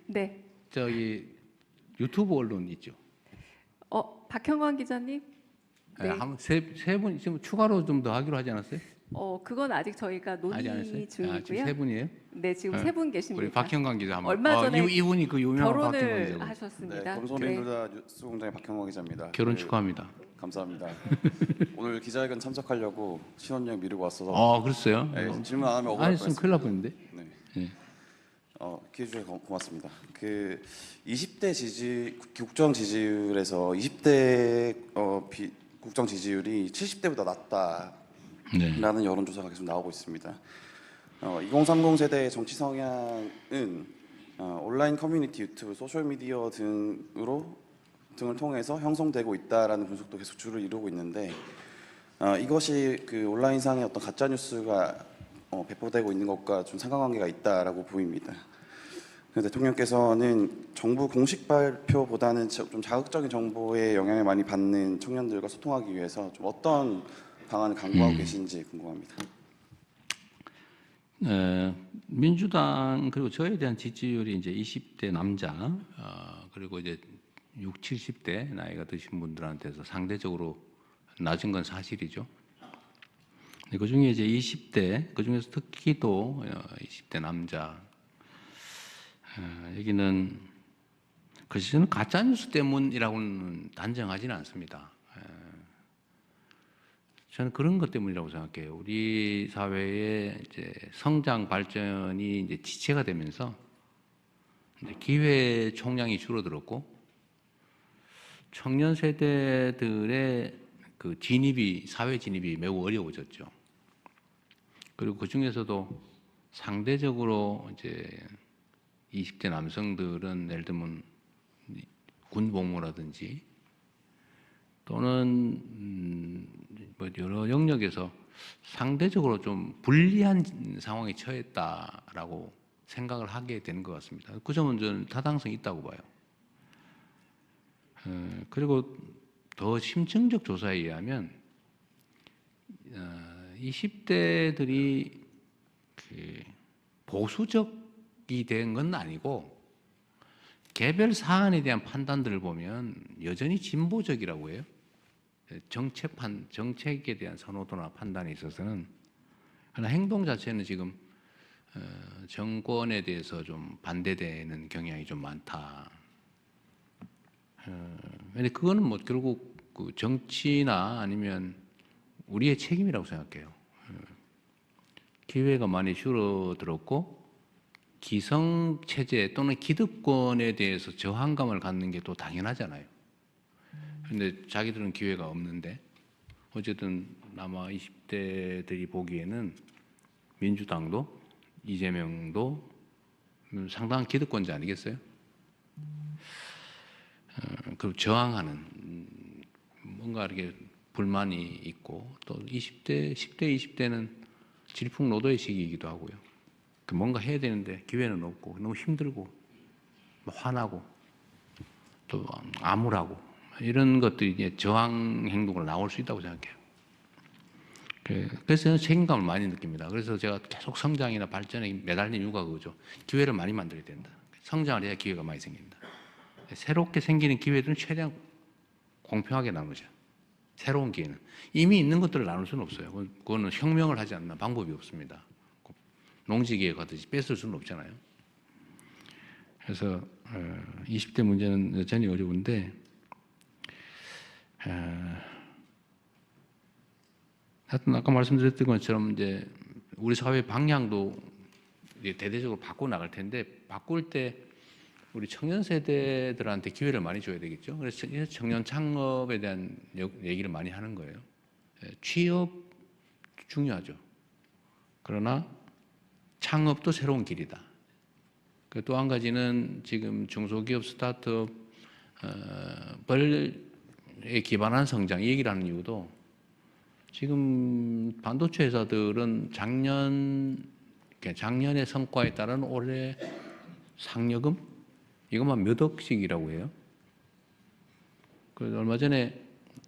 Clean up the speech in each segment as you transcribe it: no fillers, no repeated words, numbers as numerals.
네. 저기 유튜브 언론 있죠. 박형광 기자님. 네. 한번 세 분 지금 추가로 좀 더 하기로 하지 않았어요? 그건 아직 저희가 하지 않았어요? 논의 지금 중이고요. 세 분이에요? 네, 지금 세 분 계십니다. 우리 박형광 기자 한번. 얼마 전에 이분이 그 유명한 박형광 결혼을 기자고. 하셨습니다. 네, 검소인도자 뉴스공장의 박형광 기자입니다. 결혼 축하합니다. 감사합니다. 오늘 기자회견 참석하려고 신혼여행 미루고 왔어서 그랬어요? 네, 질문 안 하면 안 억울할 했으면 뻔했습니다. 큰일 날 뻔했는데. 네. 예. 기회 주셔서 고맙습니다. 그 20대 국정 지지율에서 20대 국정 지지율이 70대보다 낮다라는 네. 여론조사가 계속 나오고 있습니다. 2030 세대의 정치 성향은 온라인 커뮤니티, 유튜브, 소셜 미디어 등을 통해서 형성되고 있다라는 분석도 계속 주를 이루고 있는데 이것이 그 온라인상의 어떤 가짜 뉴스가 배포되고 있는 것과 좀 상관관계가 있다라고 보입니다. 대통령께서는 정부 공식 발표보다는 좀 자극적인 정보의 영향을 많이 받는 청년들과 소통하기 위해서 좀 어떤 방안을 강구하고 계신지 궁금합니다. 민주당 그리고 저에 대한 지지율이 이제 20대 남자 그리고 이제 6, 70대 나이가 드신 분들한테서 상대적으로 낮은 건 사실이죠. 그 중에 이제 20대 그 중에서 특히 또 20대 남자 여기는 글쎄 저는 가짜 뉴스 때문이라고는 단정하지는 않습니다. 저는 그런 것 때문이라고 생각해요. 우리 사회의 이제 성장 발전이 이제 지체가 되면서 이제 기회 총량이 줄어들었고 청년 세대들의 그 사회 진입이 매우 어려워졌죠. 그리고 그 중에서도 상대적으로 이제 20대 남성들은 예를 들면 군복무라든지 또는 뭐 여러 영역에서 상대적으로 좀 불리한 상황에 처했다라고 생각을 하게 되는 것 같습니다. 그 점은 저는 타당성이 있다고 봐요. 그리고 더 심층적 조사에 의하면 20대들이 그 보수적이 된 건 아니고 개별 사안에 대한 판단들을 보면 여전히 진보적이라고 해요. 정책에 대한 선호도나 판단에 있어서는. 그러나 행동 자체는 지금 정권에 대해서 좀 반대되는 경향이 좀 많다. 근데 그거는 뭐 결국 그 정치나 아니면 우리의 책임이라고 생각해요. 기회가 많이 줄어들었고 기성 체제 또는 기득권에 대해서 저항감을 갖는 게 또 당연하잖아요. 그런데 자기들은 기회가 없는데 어쨌든 아마 20대들이 보기에는 민주당도 이재명도 상당한 기득권자 아니겠어요? 그리고 저항하는 뭔가 이렇게 불만이 있고 또 10대, 20대는 질풍노도의 시기이기도 하고요. 뭔가 해야 되는데 기회는 없고 너무 힘들고 화나고 또 암울하고 이런 것들이 이제 저항 행동으로 나올 수 있다고 생각해요. 그래서 저는 책임감을 많이 느낍니다. 그래서 제가 계속 성장이나 발전에 매달린 이유가 그거죠. 기회를 많이 만들어야 된다. 성장을 해야 기회가 많이 생긴다. 새롭게 생기는 기회들은 최대한 공평하게 나누자. 새로운 기회는. 이미 있는 것들을 나눌 수는 없어요. 그거는 혁명을 하지 않는 방법이 없습니다. 농지기에 가듯이 뺏을 수는 없잖아요. 그래서 20대 문제는 여전히 어려운데 하여튼 아까 말씀드렸던 것처럼 이제 우리 사회 방향도 대대적으로 바꿔 나갈 텐데 바꿀 때 우리 청년 세대들한테 기회를 많이 줘야 되겠죠. 그래서 청년 창업에 대한 얘기를 많이 하는 거예요. 취업 중요하죠. 그러나 창업도 새로운 길이다. 또 한 가지는 지금 중소기업 스타트업에 기반한 성장 이 얘기를 하는 이유도 지금 반도체 회사들은 작년의 성과에 따른 올해 상여금 이것만 몇 억씩이라고 해요. 얼마 전에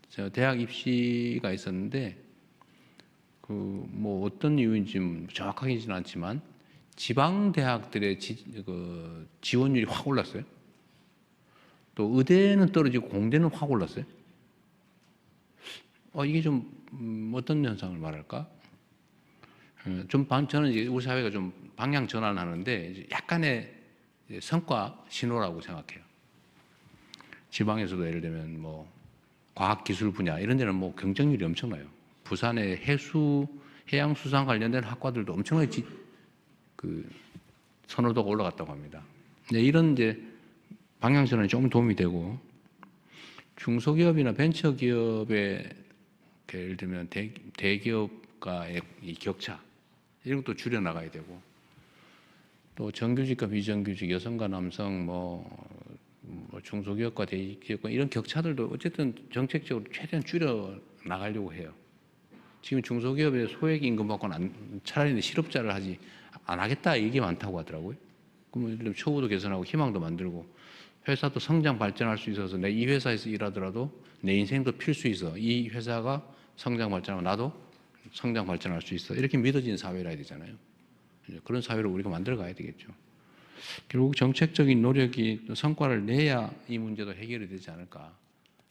저 대학 입시가 있었는데 그 뭐 어떤 이유인지 정확하게는 않지만 지방 대학들의 지원율이 확 올랐어요. 또 의대는 떨어지고 공대는 확 올랐어요. 이게 좀 어떤 현상을 말할까? 저는 이제 우리 사회가 좀 방향 전환을 하는데 이제 약간의 이제 성과 신호라고 생각해요. 지방에서도 예를 들면 뭐 과학기술 분야 이런 데는 뭐 경쟁률이 엄청나요. 부산의 해양수산 관련된 학과들도 엄청나게 선호도가 올라갔다고 합니다. 이런 이제 방향 전환이 조금 도움이 되고 중소기업이나 벤처기업의 예를 들면 대기업과의 이 격차 이런 것도 줄여 나가야 되고 또 정규직과 비정규직, 여성과 남성, 중소기업과 대기업과 이런 격차들도 어쨌든 정책적으로 최대한 줄여 나가려고 해요. 지금 중소기업에 소액 임금 받고는 차라리 실업자를 하지 안 하겠다 이게 많다고 하더라고요. 그러면 예를 들면 처우도 개선하고 희망도 만들고 회사도 성장 발전할 수 있어서 내 이 회사에서 일하더라도 내 인생도 필 수 있어. 이 회사가 성장 발전하고 나도 성장 발전할 수 있어. 이렇게 믿어지는 사회라 해야 되잖아요. 그런 사회를 우리가 만들어 가야 되겠죠. 결국 정책적인 노력이 성과를 내야 이 문제도 해결이 되지 않을까.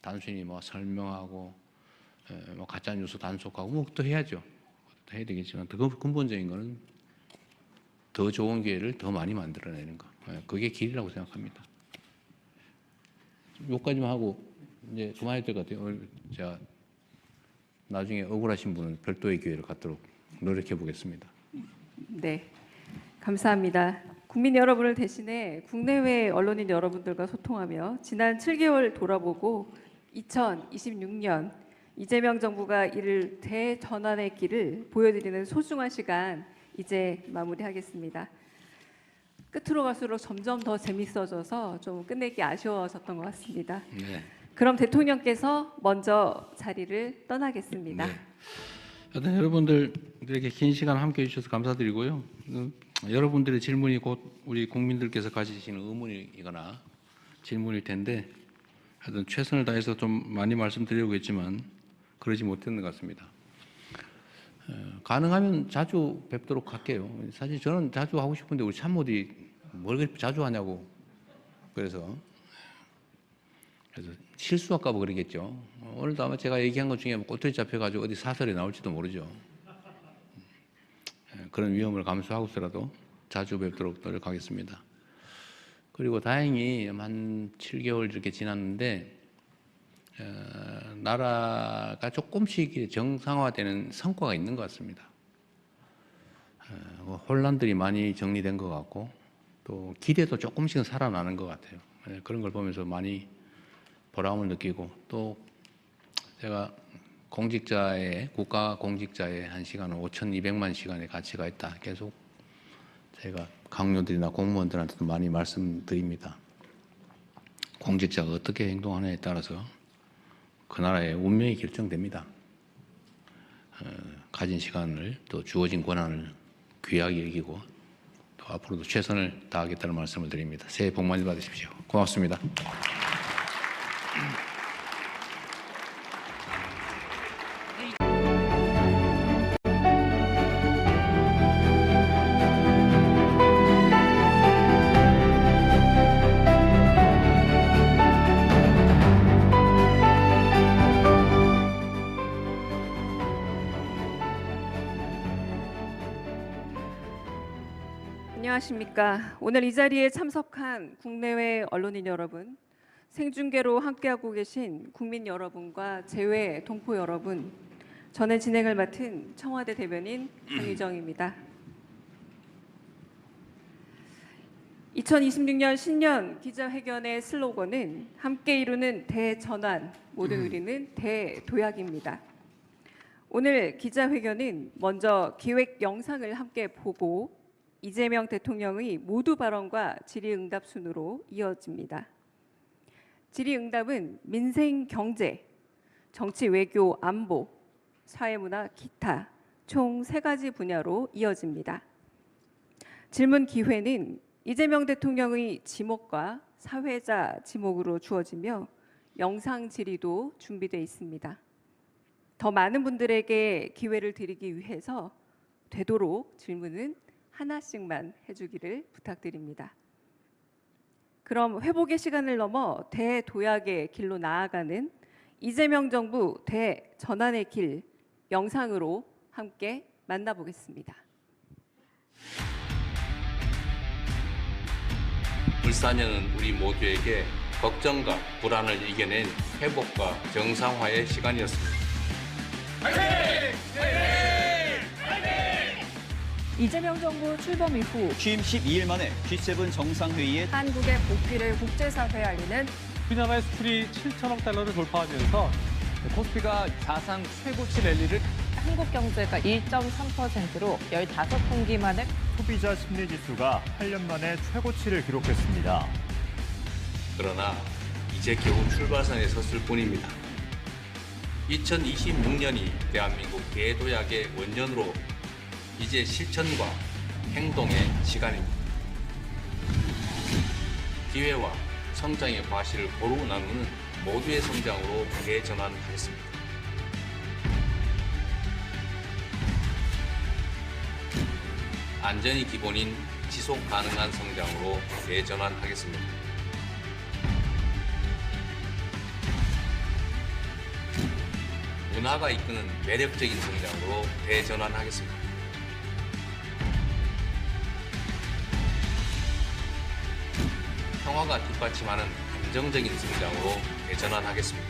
단순히 설명하고 가짜 뉴스 단속하고 또 해야죠. 해야 되겠지만 더 근본적인 거는 더 좋은 기회를 더 많이 만들어내는 거. 그게 길이라고 생각합니다. 여기까지만 하고 이제 그만해야 될 것 같아요. 제가 나중에 억울하신 분은 별도의 기회를 갖도록 노력해 보겠습니다. 네, 감사합니다. 국민 여러분을 대신해 국내외 언론인 여러분들과 소통하며 지난 7개월 돌아보고 2026년 이재명 정부가 이를 대전환의 길을 보여드리는 소중한 시간 이제 마무리하겠습니다. 끝으로 갈수록 점점 더 재밌어져서 좀 끝내기 아쉬워졌던 것 같습니다. 네. 그럼 대통령께서 먼저 자리를 떠나겠습니다. 네. 하여튼 여러분들 이렇게 긴 시간 함께해 주셔서 감사드리고요. 여러분들의 질문이 곧 우리 국민들께서 가지시는 의문이거나 질문일 텐데 하여튼 최선을 다해서 좀 많이 말씀드리려고 했지만 그러지 못했는 것 같습니다. 가능하면 자주 뵙도록 할게요. 사실 저는 자주 하고 싶은데 우리 참모들이 뭘 그렇게 자주 하냐고 그래서 실수할까 봐 그러겠죠. 오늘도 아마 제가 얘기한 것 중에 꼬투리 잡혀가지고 어디 사설에 나올지도 모르죠. 그런 위험을 감수하고서라도 자주 뵙도록 노력하겠습니다. 그리고 다행히 한 7개월 이렇게 지났는데 나라가 조금씩 정상화되는 성과가 있는 것 같습니다. 혼란들이 많이 정리된 것 같고 또 기대도 조금씩은 살아나는 것 같아요. 그런 걸 보면서 많이 보람을 느끼고 또 제가 국가 공직자의 한 시간은 5,200만 시간의 가치가 있다. 계속 제가 강요들이나 공무원들한테도 많이 말씀드립니다. 공직자가 어떻게 행동하느냐에 따라서 그 나라의 운명이 결정됩니다. 가진 시간을 또 주어진 권한을 귀하게 여기고 또 앞으로도 최선을 다하겠다는 말씀을 드립니다. 새해 복 많이 받으십시오. 고맙습니다. 안녕하십니까. 오늘 이 자리에 참석한 국내외 언론인 여러분, 생중계로 함께하고 계신 국민 여러분과 재외 동포 여러분, 전에 진행을 맡은 청와대 대변인 강유정입니다. 2026년 신년 기자회견의 슬로건은 함께 이루는 대전환, 모두 누리는 대도약입니다. 오늘 기자회견은 먼저 기획 영상을 함께 보고 이재명 대통령의 모두 발언과 질의응답 순으로 이어집니다. 질의응답은 민생, 경제, 정치, 외교, 안보, 사회문화, 기타 총 3가지 분야로 이어집니다. 질문 기회는 이재명 대통령의 지목과 사회자 지목으로 주어지며 영상 질의도 준비되어 있습니다. 더 많은 분들에게 기회를 드리기 위해서 되도록 질문은 하나씩만 해주기를 부탁드립니다. 그럼 회복의 시간을 넘어 대도약의 길로 나아가는 이재명 정부 대전환의 길 영상으로 함께 만나보겠습니다. 울산여는 우리 모두에게 걱정과 불안을 이겨낸 회복과 정상화의 시간이었습니다. 이재명 정부 출범 이후 취임 12일 만에 G7 정상회의에 한국의 복귀를 국제사회에 알리는 우리나라의 수출이 7천억 달러를 돌파하면서 코스피가 사상 최고치 랠리를 한국 경제가 1.3%로 15분기 만에 소비자 심리지수가 8년 만에 최고치를 기록했습니다. 그러나 이제 겨우 출발선에 섰을 뿐입니다. 2026년이 대한민국 대도약의 원년으로 이제 실천과 행동의 시간입니다. 기회와 성장의 과실을 고루 나누는 모두의 성장으로 대전환하겠습니다. 안전이 기본인 지속 가능한 성장으로 대전환하겠습니다. 문화가 이끄는 매력적인 성장으로 대전환하겠습니다. 평화가 뒷받침하는 안정적인 성장으로 대전환하겠습니다.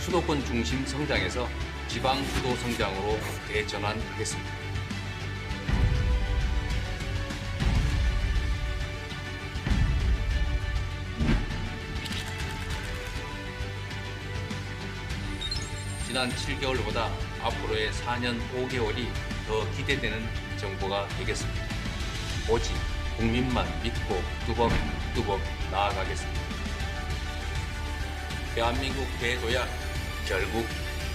수도권 중심 성장에서 지방 주도 성장으로 대전환하겠습니다. 지난 7개월보다 앞으로의 4년 5개월이 더 기대되는 정부가 되겠습니다. 오직 국민만 믿고 뚜벅뚜벅 나아가겠습니다. 대한민국 대도약 결국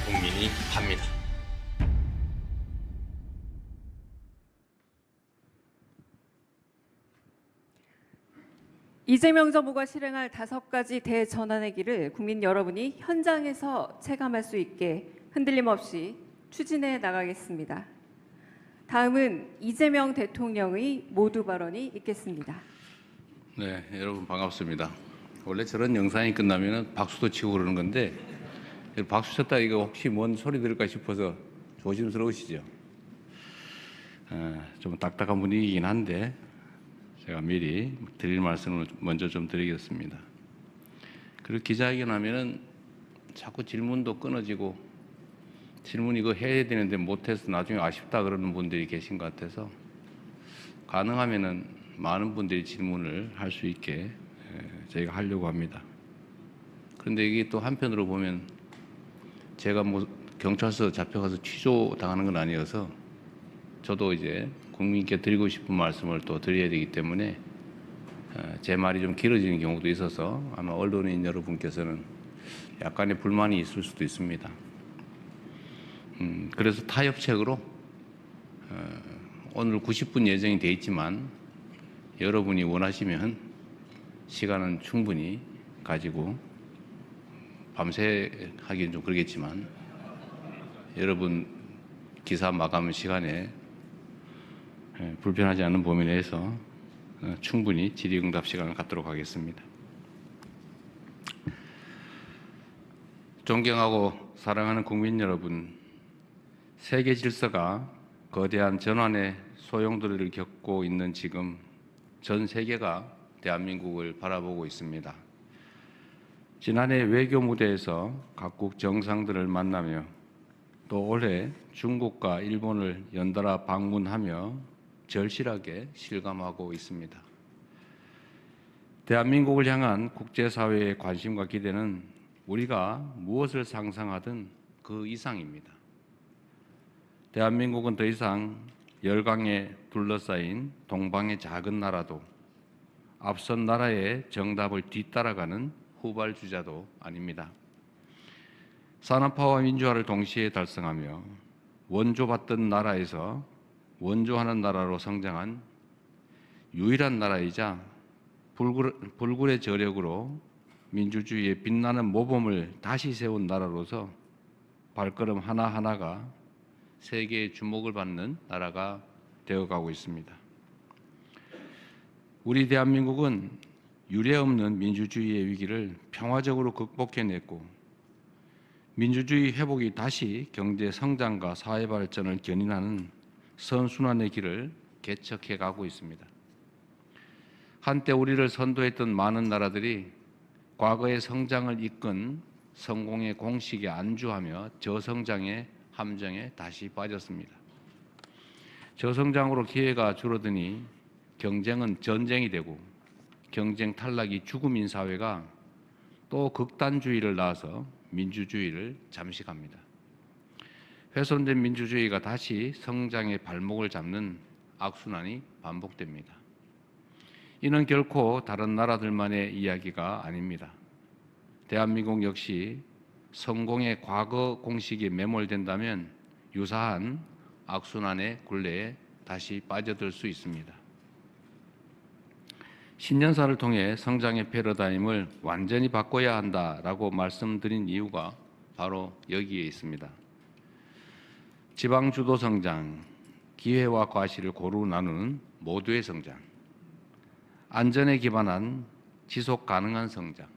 국민이 합니다. 이재명 정부가 실행할 5가지 대전환의 길을 국민 여러분이 현장에서 체감할 수 있게 흔들림 없이 추진해 나가겠습니다. 다음은 이재명 대통령의 모두 발언이 있겠습니다. 네, 여러분 반갑습니다. 원래 저런 영상이 끝나면 박수도 치고 그러는 건데 박수 쳤다 이거 혹시 뭔 소리 들을까 싶어서 조심스러우시죠? 좀 딱딱한 분위기이긴 한데 제가 미리 드릴 말씀을 먼저 좀 드리겠습니다. 그리고 기자회견 하면은 자꾸 질문도 끊어지고 질문 이거 해야 되는데 못해서 나중에 아쉽다 그러는 분들이 계신 것 같아서 가능하면은 많은 분들이 질문을 할 수 있게 저희가 하려고 합니다. 그런데 이게 또 한편으로 보면 제가 뭐 경찰서 잡혀가서 취조 당하는 건 아니어서 저도 이제 국민께 드리고 싶은 말씀을 또 드려야 되기 때문에 제 말이 좀 길어지는 경우도 있어서 아마 언론인 여러분께서는 약간의 불만이 있을 수도 있습니다. 그래서 타협책으로 오늘 90분 예정이 돼 있지만 여러분이 원하시면 시간은 충분히 가지고 밤새 하기엔 좀 그러겠지만 여러분 기사 마감 시간에 불편하지 않은 범위 내에서 충분히 질의응답 시간을 갖도록 하겠습니다. 존경하고 사랑하는 국민 여러분, 세계 질서가 거대한 전환의 소용돌이를 겪고 있는 지금 전 세계가 대한민국을 바라보고 있습니다. 지난해 외교 무대에서 각국 정상들을 만나며 또 올해 중국과 일본을 연달아 방문하며 절실하게 실감하고 있습니다. 대한민국을 향한 국제사회의 관심과 기대는 우리가 무엇을 상상하든 그 이상입니다. 대한민국은 더 이상 열강에 둘러싸인 동방의 작은 나라도 앞선 나라의 정답을 뒤따라가는 후발주자도 아닙니다. 산업화와 민주화를 동시에 달성하며 원조받던 나라에서 원조하는 나라로 성장한 유일한 나라이자 불굴의 저력으로 민주주의의 빛나는 모범을 다시 세운 나라로서 발걸음 하나하나가 세계의 주목을 받는 나라가 되어가고 있습니다. 우리 대한민국은 유례없는 민주주의의 위기를 평화적으로 극복해냈고 민주주의 회복이 다시 경제 성장과 사회 발전을 견인하는 선순환의 길을 개척해 가고 있습니다. 한때 우리를 선도했던 많은 나라들이 과거의 성장을 이끈 성공의 공식에 안주하며 저성장의 함정에 다시 빠졌습니다. 저성장으로 기회가 줄어드니 경쟁은 전쟁이 되고 경쟁 탈락이 죽음인 사회가 또 극단주의를 낳아서 민주주의를 잠식합니다. 훼손된 민주주의가 다시 성장의 발목을 잡는 악순환이 반복됩니다. 이는 결코 다른 나라들만의 이야기가 아닙니다. 대한민국 역시 성공의 과거 공식에 매몰된다면 유사한 악순환의 굴레에 다시 빠져들 수 있습니다. 신년사를 통해 성장의 패러다임을 완전히 바꿔야 한다라고 말씀드린 이유가 바로 여기에 있습니다. 지방주도 성장, 기회와 과실을 고루 나누는 모두의 성장, 안전에 기반한 지속 가능한 성장,